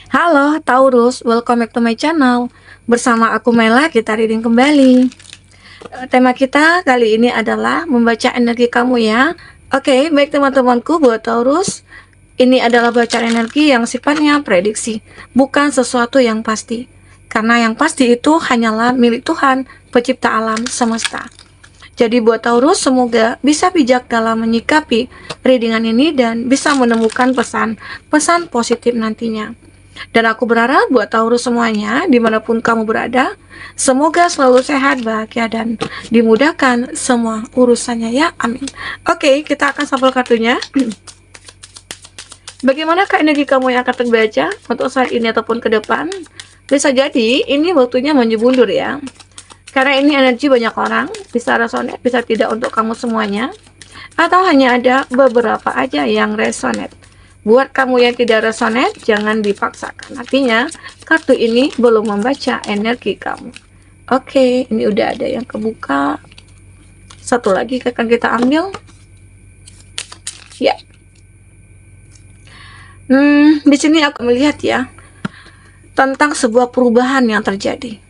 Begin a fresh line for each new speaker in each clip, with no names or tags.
Halo Taurus, welcome back to my channel. Bersama aku Mela, kita reading kembali. Tema kita kali ini adalah membaca energi kamu ya. Oke, baik teman-temanku buat Taurus. Ini adalah bacaan energi yang sifatnya prediksi, bukan sesuatu yang pasti. Karena yang pasti itu hanyalah milik Tuhan, pencipta alam semesta. Jadi buat Taurus, semoga bisa bijak dalam menyikapi readingan ini dan bisa menemukan pesan-pesan positif nantinya. Dan aku berharap buat Taurus semuanya, dimanapun kamu berada, semoga selalu sehat, bahagia, dan dimudahkan semua urusannya ya, amin. Oke, kita akan sampel kartunya. Bagaimanakah energi kamu yang akan terbaca untuk saat ini ataupun ke depan? Bisa jadi ini waktunya maju mundur ya. Karena ini energi banyak orang, bisa resonate, bisa tidak untuk kamu semuanya. Atau hanya ada beberapa aja yang resonate. Buat kamu yang tidak resonate, jangan dipaksakan. Artinya, kartu ini belum membaca energi kamu. Oke, ini udah ada yang kebuka. Satu lagi akan kita ambil. Ya. Di sini aku melihat ya, tentang sebuah perubahan yang terjadi.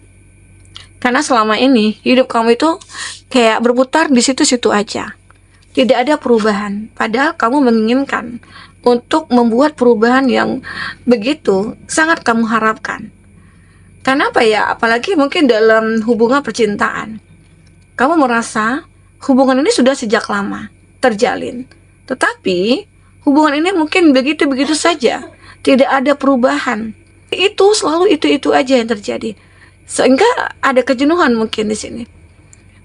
Karena selama ini, hidup kamu itu kayak berputar di situ-situ aja. Tidak ada perubahan. Padahal kamu menginginkan untuk membuat perubahan yang begitu sangat kamu harapkan. Karena apa ya? Apalagi mungkin dalam hubungan percintaan. Kamu merasa hubungan ini sudah sejak lama terjalin. Tetapi hubungan ini mungkin begitu-begitu saja. Tidak ada perubahan. Itu selalu itu-itu aja yang terjadi. Sehingga ada kejenuhan mungkin di sini.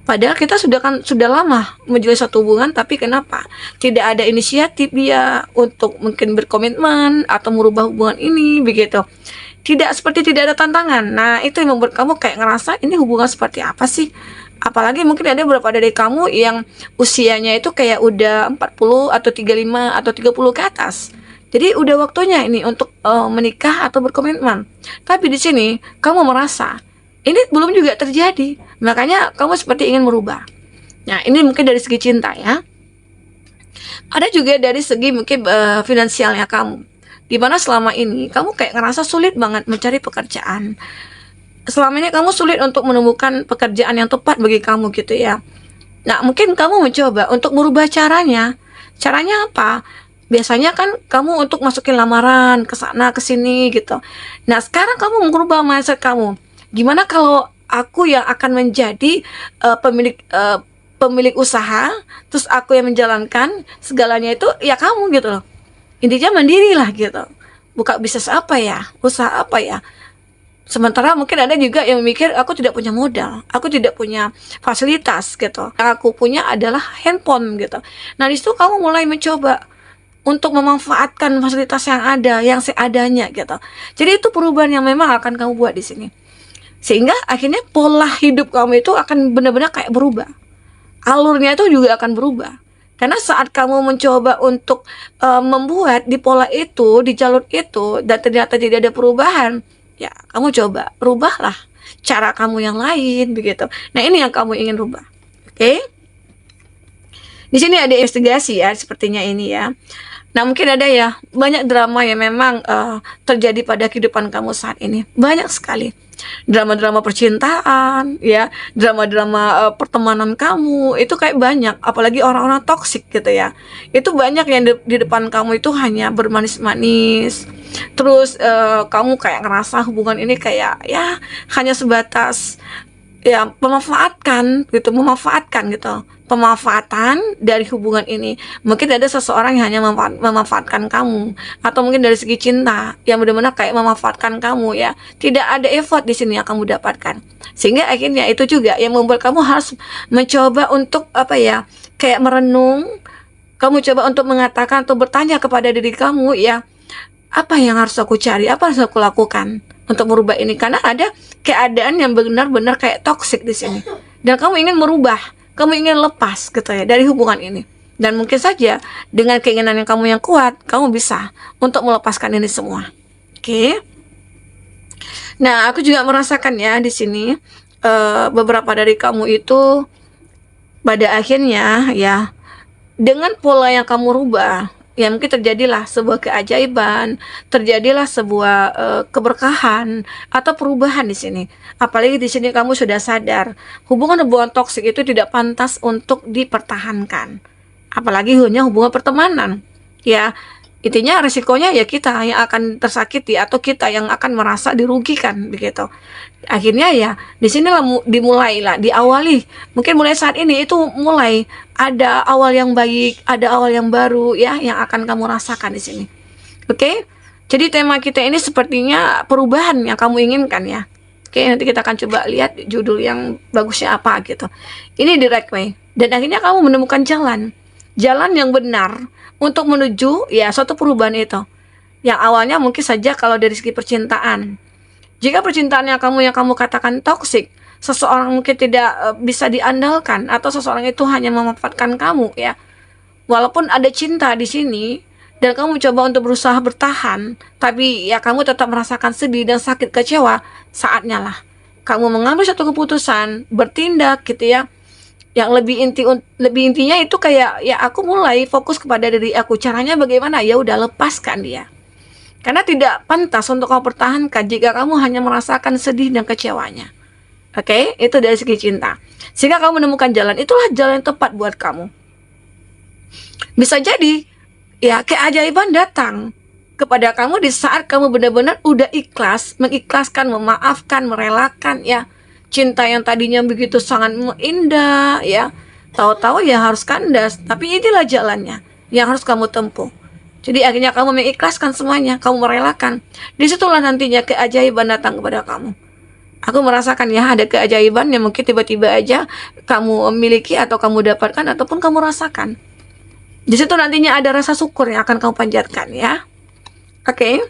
Padahal kita sudah lama menjalin satu hubungan, tapi kenapa tidak ada inisiatif dia untuk mungkin berkomitmen atau merubah hubungan ini begitu? Seperti tidak ada tantangan. Nah, itu yang membuat kamu kayak ngerasa ini hubungan seperti apa sih? Apalagi mungkin ada beberapa dari kamu yang usianya itu kayak udah 40 atau 35 atau 30 ke atas. Jadi udah waktunya ini untuk menikah atau berkomitmen. Tapi di sini kamu merasa ini belum juga terjadi, makanya kamu seperti ingin merubah. Nah, ini mungkin dari segi cinta ya. Ada juga dari segi mungkin finansialnya kamu. Dimana selama ini kamu kayak ngerasa sulit banget mencari pekerjaan. Selama ini kamu sulit untuk menemukan pekerjaan yang tepat bagi kamu gitu ya. Nah, mungkin kamu mencoba untuk merubah caranya. Caranya apa? Biasanya kan kamu untuk masukin lamaran ke sana ke sini gitu. Nah, sekarang kamu merubah mindset kamu. Gimana kalau aku yang akan menjadi pemilik usaha, terus aku yang menjalankan segalanya itu ya kamu gitu loh. Intinya mandiri lah gitu. Buka bisnis apa ya, usaha apa ya. Sementara mungkin ada juga yang mikir aku tidak punya modal, aku tidak punya fasilitas gitu. Yang aku punya adalah handphone gitu. Nah, di situ kamu mulai mencoba untuk memanfaatkan fasilitas yang ada, yang seadanya gitu. Jadi itu perubahan yang memang akan kamu buat di sini. Sehingga akhirnya pola hidup kamu itu akan benar-benar kayak berubah. Alurnya itu juga akan berubah. Karena saat kamu mencoba untuk membuat di pola itu, di jalur itu, dan ternyata tidak ada perubahan, ya kamu coba rubahlah cara kamu yang lain begitu. Nah, ini yang kamu ingin rubah. Oke? Di sini ada investigasi ya, sepertinya ini ya. Nah, mungkin ada ya banyak drama yang memang terjadi pada kehidupan kamu saat ini. Banyak sekali. Drama-drama percintaan, ya, drama-drama pertemanan kamu, itu kayak banyak, apalagi orang-orang toksik gitu ya. Itu banyak yang di depan kamu itu hanya bermanis-manis. Terus kamu kayak ngerasa hubungan ini kayak ya hanya sebatas ya memanfaatkan gitu, pemanfaatan dari hubungan ini. Mungkin ada seseorang yang hanya memanfaatkan kamu, atau mungkin dari segi cinta yang benar-benar kayak memanfaatkan kamu ya. Tidak ada effort di sini yang kamu dapatkan, sehingga akhirnya itu juga yang membuat kamu harus mencoba untuk apa ya, kayak merenung. Kamu coba untuk mengatakan atau bertanya kepada diri kamu ya, apa yang harus aku cari, apa yang harus aku lakukan untuk merubah ini. Karena ada keadaan yang benar-benar kayak toksik di sini, dan kamu ingin merubah, kamu ingin lepas gitu ya dari hubungan ini. Dan mungkin saja dengan keinginan yang kamu yang kuat, kamu bisa untuk melepaskan ini semua. Oke. Nah, aku juga merasakan ya di sini beberapa dari kamu itu pada akhirnya ya, dengan pola yang kamu rubah, ya mungkin terjadilah sebuah keajaiban, terjadilah sebuah keberkahan atau perubahan di sini. Apalagi di sini kamu sudah sadar hubungan-hubungan toksik itu tidak pantas untuk dipertahankan. Apalagi hanya hubungan pertemanan. Ya, intinya resikonya ya kita yang akan tersakiti atau kita yang akan merasa dirugikan begitu. Akhirnya ya di sinilah dimulailah, diawali. Mungkin mulai saat ini itu mulai ada awal yang baik, ada awal yang baru ya yang akan kamu rasakan di sini. Oke? Jadi tema kita ini sepertinya perubahan yang kamu inginkan ya. Oke, nanti kita akan coba lihat judul yang bagusnya apa gitu. Ini direct way. Dan akhirnya kamu menemukan jalan yang benar untuk menuju ya suatu perubahan itu. Yang awalnya mungkin saja kalau dari segi percintaan. Jika percintaan yang kamu katakan toksik, seseorang mungkin tidak bisa diandalkan atau seseorang itu hanya memanfaatkan kamu ya. Walaupun ada cinta di sini dan kamu coba untuk berusaha bertahan, tapi ya kamu tetap merasakan sedih dan sakit kecewa, saatnya lah kamu mengambil satu keputusan, bertindak gitu ya. Yang lebih intinya itu kayak ya aku mulai fokus kepada diri aku. Caranya bagaimana? Ya udah, lepaskan dia. Karena tidak pantas untuk kamu pertahankan jika kamu hanya merasakan sedih dan kecewanya. Oke, itu dari segi cinta. Sehingga kamu menemukan jalan, itulah jalan yang tepat buat kamu. Bisa jadi ya keajaiban datang kepada kamu di saat kamu benar-benar udah ikhlas, mengikhlaskan, memaafkan, merelakan ya. Cinta yang tadinya begitu sangat indah ya, tahu-tahu ya harus kandas. Tapi inilah jalannya yang harus kamu tempuh. Jadi akhirnya kamu mengikhlaskan semuanya, kamu merelakan. Disitulah nantinya keajaiban datang kepada kamu. Aku merasakan ya ada keajaiban yang mungkin tiba-tiba aja kamu miliki atau kamu dapatkan ataupun kamu rasakan. Di situ nantinya ada rasa syukur yang akan kamu panjatkan ya. Oke.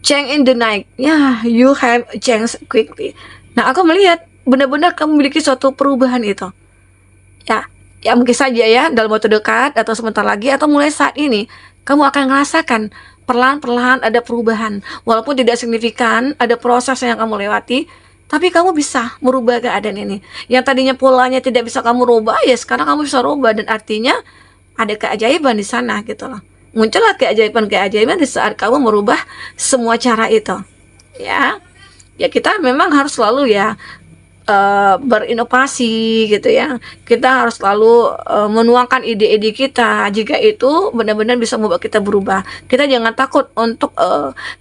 Change in the night. Ya, you have changed quickly. Nah, aku melihat benar-benar kamu memiliki suatu perubahan itu. Ya mungkin saja ya dalam waktu dekat atau sebentar lagi atau mulai saat ini kamu akan merasakan perlahan-perlahan ada perubahan. Walaupun tidak signifikan, ada proses yang kamu lewati, tapi kamu bisa merubah keadaan ini. Yang tadinya polanya tidak bisa kamu rubah, ya sekarang kamu bisa rubah dan artinya ada keajaiban di sana gitu loh. Muncullah keajaiban-keajaiban di saat kamu merubah semua cara itu. Ya kita memang harus selalu ya berinovasi gitu ya. Kita harus selalu menuangkan ide-ide kita jika itu benar-benar bisa membuat kita berubah. Kita jangan takut untuk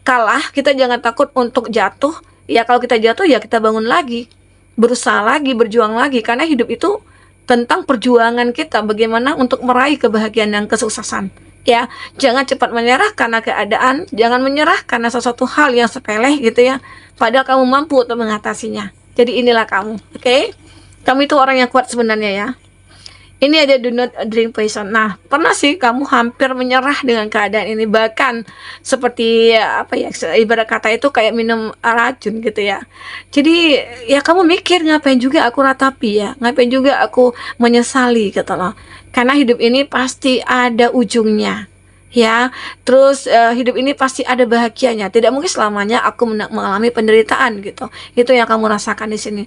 kalah, kita jangan takut untuk jatuh. Ya kalau kita jatuh ya kita bangun lagi, berusaha lagi, berjuang lagi, karena hidup itu tentang perjuangan kita bagaimana untuk meraih kebahagiaan dan kesuksesan. Ya, jangan cepat menyerah karena keadaan, jangan menyerah karena sesuatu hal yang sepele gitu ya. Padahal kamu mampu untuk mengatasinya. Jadi inilah kamu, oke? Kamu itu orang yang kuat sebenarnya ya. Ini ada do not drink poison. Nah, pernah sih kamu hampir menyerah dengan keadaan ini, bahkan seperti apa ya, ibarat kata itu kayak minum racun gitu ya. Jadi ya kamu mikir ngapain juga aku ratapi ya, ngapain juga aku menyesali gitu loh. Karena hidup ini pasti ada ujungnya. Ya, terus hidup ini pasti ada bahagianya. Tidak mungkin selamanya aku mengalami penderitaan gitu. Itu yang kamu rasakan di sini.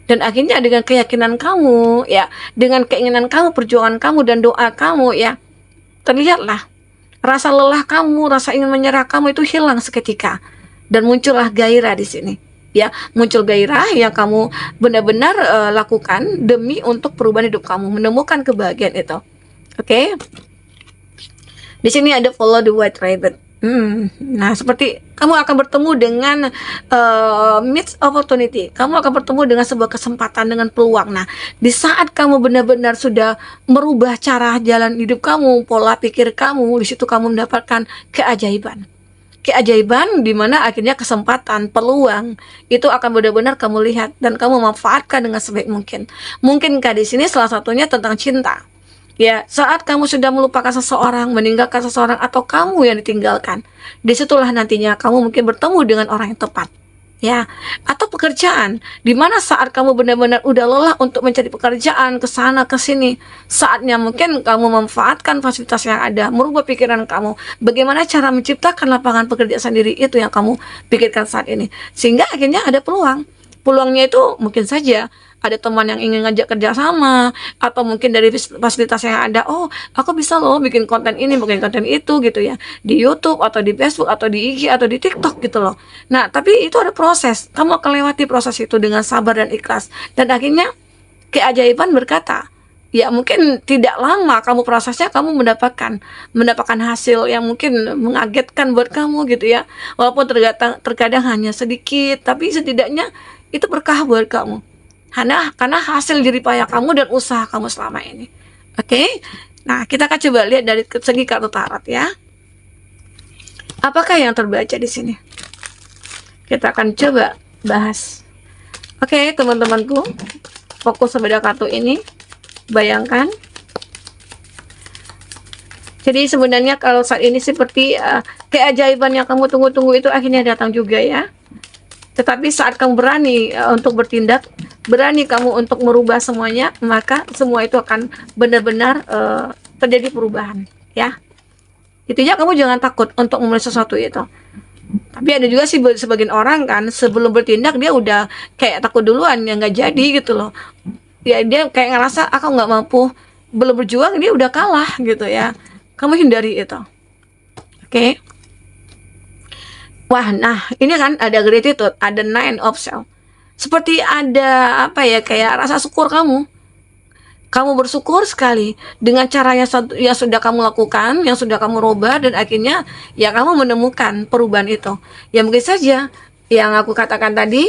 Dan akhirnya dengan keyakinan kamu, ya, dengan keinginan kamu, perjuangan kamu dan doa kamu, ya, terlihatlah rasa lelah kamu, rasa ingin menyerah kamu itu hilang seketika dan muncullah gairah di sini. Ya, muncul gairah yang kamu benar-benar lakukan demi untuk perubahan hidup kamu, menemukan kebahagiaan itu. Oke? Di sini ada follow the white rabbit. Nah, seperti kamu akan bertemu dengan missed opportunity. Kamu akan bertemu dengan sebuah kesempatan, dengan peluang. Nah, di saat kamu benar-benar sudah merubah cara jalan hidup kamu, pola pikir kamu, di situ kamu mendapatkan keajaiban. Keajaiban di mana akhirnya kesempatan, peluang itu akan benar-benar kamu lihat dan kamu manfaatkan dengan sebaik mungkin. Mungkinkah di sini salah satunya tentang cinta? Ya, saat kamu sudah melupakan seseorang, meninggalkan seseorang, atau kamu yang ditinggalkan, disitulah nantinya kamu mungkin bertemu dengan orang yang tepat. Ya, atau pekerjaan, di mana saat kamu benar-benar udah lelah untuk mencari pekerjaan ke sana ke sini, saatnya mungkin kamu memanfaatkan fasilitas yang ada, merubah pikiran kamu, bagaimana cara menciptakan lapangan pekerjaan sendiri, itu yang kamu pikirkan saat ini, sehingga akhirnya ada peluang. Peluangnya itu mungkin saja ada teman yang ingin ngajak kerja sama, atau mungkin dari fasilitas yang ada, oh aku bisa loh bikin konten ini, bikin konten itu gitu ya, di YouTube atau di Facebook atau di IG atau di TikTok gitu loh. Nah tapi itu ada proses, kamu akan lewati proses itu dengan sabar dan ikhlas, dan akhirnya keajaiban berkata, ya mungkin tidak lama kamu prosesnya, kamu mendapatkan hasil yang mungkin mengagetkan buat kamu gitu ya, walaupun terkadang hanya sedikit, tapi setidaknya itu berkah buat kamu, karena hasil jerih payah kamu dan usaha kamu selama ini. Oke? Nah kita akan coba lihat dari segi kartu tarot ya, apakah yang terbaca di sini. Kita akan coba bahas. Oke teman-temanku, fokus pada kartu ini. Bayangkan, jadi sebenarnya kalau saat ini seperti keajaiban yang kamu tunggu-tunggu itu akhirnya datang juga ya. Tetapi saat kamu berani untuk bertindak, berani kamu untuk merubah semuanya, maka semua itu akan benar-benar terjadi perubahan ya. Intinya kamu jangan takut untuk memulai sesuatu itu. Tapi ada juga sih sebagian orang kan, sebelum bertindak dia udah kayak takut duluan, yang nggak jadi gitu loh. Ya dia kayak ngerasa aku nggak mampu, belum berjuang dia udah kalah gitu ya. Kamu hindari itu. Oke. Wah, nah ini kan ada gratitude, ada nine of self. Seperti ada apa ya, kayak rasa syukur kamu. Kamu bersyukur sekali dengan cara yang sudah kamu lakukan, yang sudah kamu rubah, dan akhirnya ya kamu menemukan perubahan itu. Ya mungkin saja yang aku katakan tadi,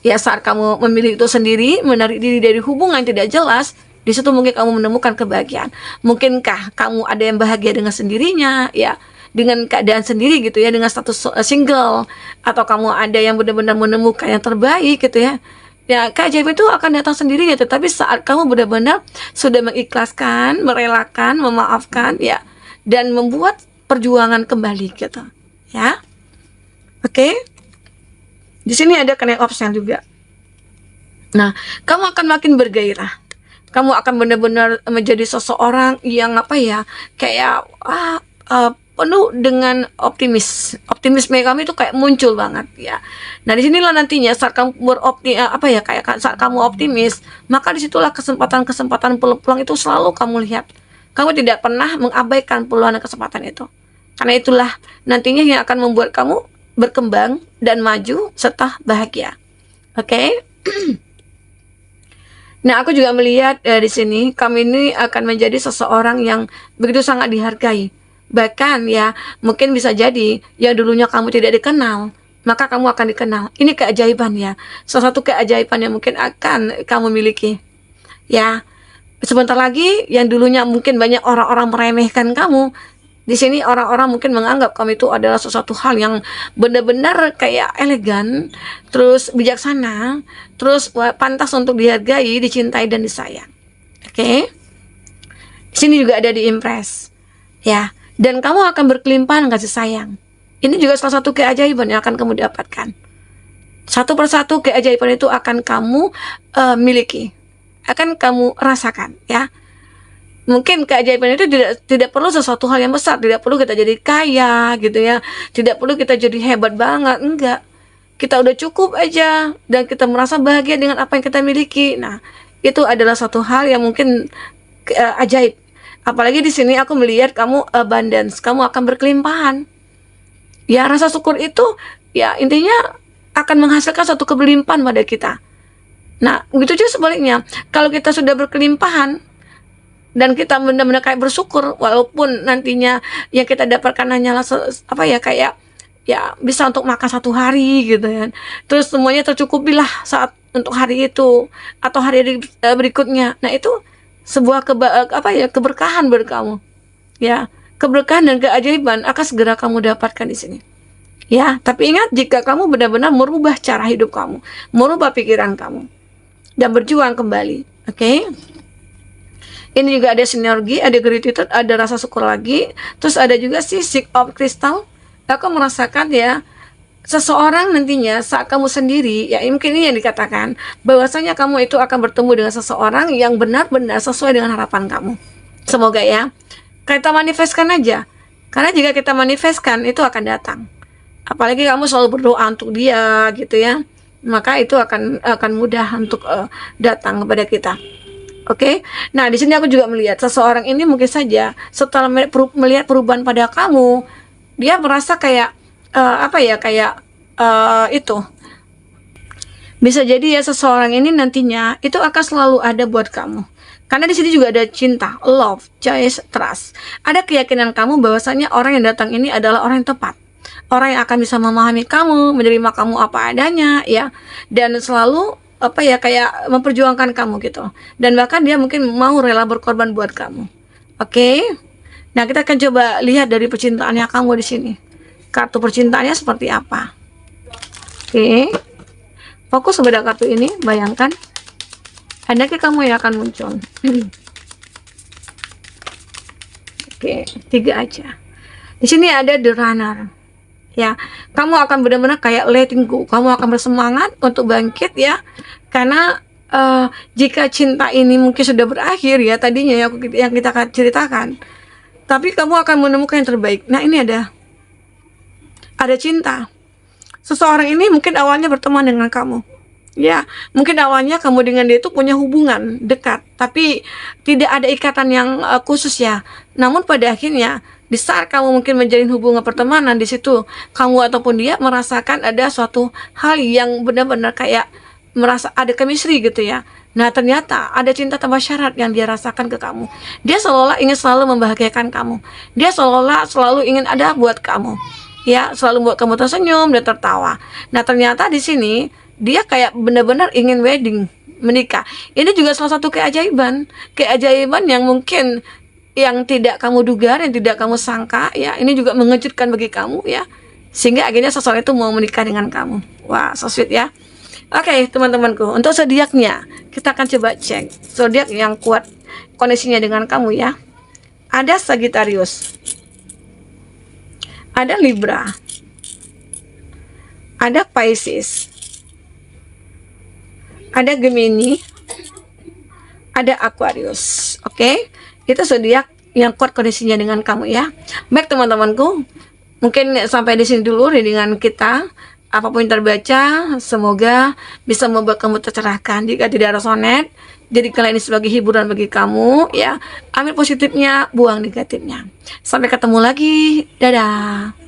ya saat kamu memilih itu sendiri, menarik diri dari hubungan yang tidak jelas, di situ mungkin kamu menemukan kebahagiaan. Mungkinkah kamu ada yang bahagia dengan sendirinya, ya, dengan keadaan sendiri gitu ya, dengan status single, atau kamu ada yang benar-benar menemukan yang terbaik gitu ya. Ya, keajaiban itu akan datang sendirinya, tetapi saat kamu benar-benar sudah mengikhlaskan, merelakan, memaafkan, ya, dan membuat perjuangan kembali gitu, ya. Oke. Di sini ada connect option juga. Nah, kamu akan makin bergairah. Kamu akan benar-benar menjadi seseorang yang apa ya, kayak penuh dengan optimisme kamu itu kayak muncul banget ya. Nah disinilah nantinya saat kamu saat kamu optimis, maka disitulah kesempatan peluang itu selalu kamu lihat. Kamu tidak pernah mengabaikan peluang dan kesempatan itu, karena itulah nantinya yang akan membuat kamu berkembang dan maju serta bahagia. Oke. Nah, aku juga melihat di sini kamu ini akan menjadi seseorang yang begitu sangat dihargai. Bahkan ya, mungkin bisa jadi yang dulunya kamu tidak dikenal, maka kamu akan dikenal. Ini keajaiban ya. Salah satu keajaiban yang mungkin akan kamu miliki. Ya. Sebentar lagi yang dulunya mungkin banyak orang-orang meremehkan kamu, di sini orang-orang mungkin menganggap kamu itu adalah sesuatu hal yang benar-benar kayak elegan, terus bijaksana, terus pantas untuk dihargai, dicintai dan disayang. Oke. Di sini juga ada di impress. Ya, dan kamu akan berkelimpahan kasih sayang. Ini juga salah satu keajaiban yang akan kamu dapatkan. Satu persatu keajaiban itu akan kamu miliki, akan kamu rasakan ya. Mungkin keajaiban itu tidak perlu sesuatu hal yang besar, tidak perlu kita jadi kaya gitu ya, tidak perlu kita jadi hebat banget, enggak. Kita udah cukup aja dan kita merasa bahagia dengan apa yang kita miliki. Nah, itu adalah satu hal yang mungkin ajaib. Apalagi di sini aku melihat kamu abundance, kamu akan berkelimpahan. Ya, rasa syukur itu ya intinya akan menghasilkan satu kelimpahan pada kita. Nah, begitu juga sebaliknya. Kalau kita sudah berkelimpahan dan kita benar-benar kayak bersyukur, walaupun nantinya yang kita dapatkan hanyalah kayak ya bisa untuk makan satu hari gitu kan, terus semuanya tercukupilah saat untuk hari itu atau hari berikutnya. Nah itu sebuah keberkahan buat kamu ya, keberkahan dan keajaiban akan segera kamu dapatkan di sini ya. Tapi ingat, jika kamu benar-benar merubah cara hidup kamu, merubah pikiran kamu dan berjuang kembali. Oke. Ini juga ada sinergi, ada gratitude, ada rasa syukur lagi. Terus ada juga six of crystal. Aku merasakan ya, seseorang nantinya saat kamu sendiri, ya mungkin ini yang dikatakan, bahwasanya kamu itu akan bertemu dengan seseorang yang benar-benar sesuai dengan harapan kamu. Semoga ya. Kita manifestkan aja. Karena jika kita manifestkan, itu akan datang. Apalagi kamu selalu berdoa untuk dia gitu ya. maka itu akan mudah untuk datang kepada kita. Oke, nah di sini aku juga melihat seseorang ini mungkin saja setelah melihat perubahan pada kamu, dia merasa kayak itu bisa jadi ya, seseorang ini nantinya itu akan selalu ada buat kamu. Karena di sini juga ada cinta, love, choice, trust. Ada keyakinan kamu bahwasanya orang yang datang ini adalah orang yang tepat. Orang yang akan bisa memahami kamu, menerima kamu apa adanya, ya. Dan selalu kayak memperjuangkan kamu gitu. Dan bahkan dia mungkin mau rela berkorban buat kamu. Oke. Nah, kita akan coba lihat dari percintaannya kamu di sini. Kartu percintaannya seperti apa? Oke. Fokus pada kartu ini, bayangkan. Adakah kamu yang akan muncul? Oke, 3 aja. Di sini ada The Runner. Ya, kamu akan benar-benar kayak letting go. Kamu akan bersemangat untuk bangkit ya. Karena jika cinta ini mungkin sudah berakhir ya tadinya yang kita akan ceritakan. Tapi kamu akan menemukan yang terbaik. Nah, ini ada cinta. Seseorang ini mungkin awalnya berteman dengan kamu. Ya, mungkin awalnya kamu dengan dia itu punya hubungan dekat, tapi tidak ada ikatan yang khusus ya. Namun pada akhirnya, di saat kamu mungkin menjalin hubungan pertemanan, di situ kamu ataupun dia merasakan ada suatu hal yang benar-benar kayak merasa ada chemistry gitu ya. Nah, ternyata ada cinta tanpa syarat yang dia rasakan ke kamu. Dia seolah ingin selalu membahagiakan kamu. Dia seolah selalu ingin ada buat kamu. Ya, selalu buat kamu tersenyum dan tertawa. Nah, ternyata di sini dia kayak benar-benar ingin wedding, menikah. Ini juga salah satu keajaiban yang mungkin yang tidak kamu duga, yang tidak kamu sangka ya. Ini juga mengejutkan bagi kamu ya. Sehingga akhirnya seseorang itu mau menikah dengan kamu. Wah, so sweet ya. Oke, teman-temanku, untuk zodiaknya kita akan coba cek zodiak yang kuat koneksinya dengan kamu ya. Ada Sagittarius, ada Libra, ada Pisces, ada Gemini, ada Aquarius. Oke, itu zodiak yang kuat kondisinya dengan kamu ya. Baik teman-temanku, mungkin sampai di sini dulu readingan kita. Apapun yang terbaca, semoga bisa membuat kamu tercerahkan. Jika tidak resonate, jadikanlah ini sebagai hiburan bagi kamu ya. Ambil positifnya, buang negatifnya. Sampai ketemu lagi. Dadah.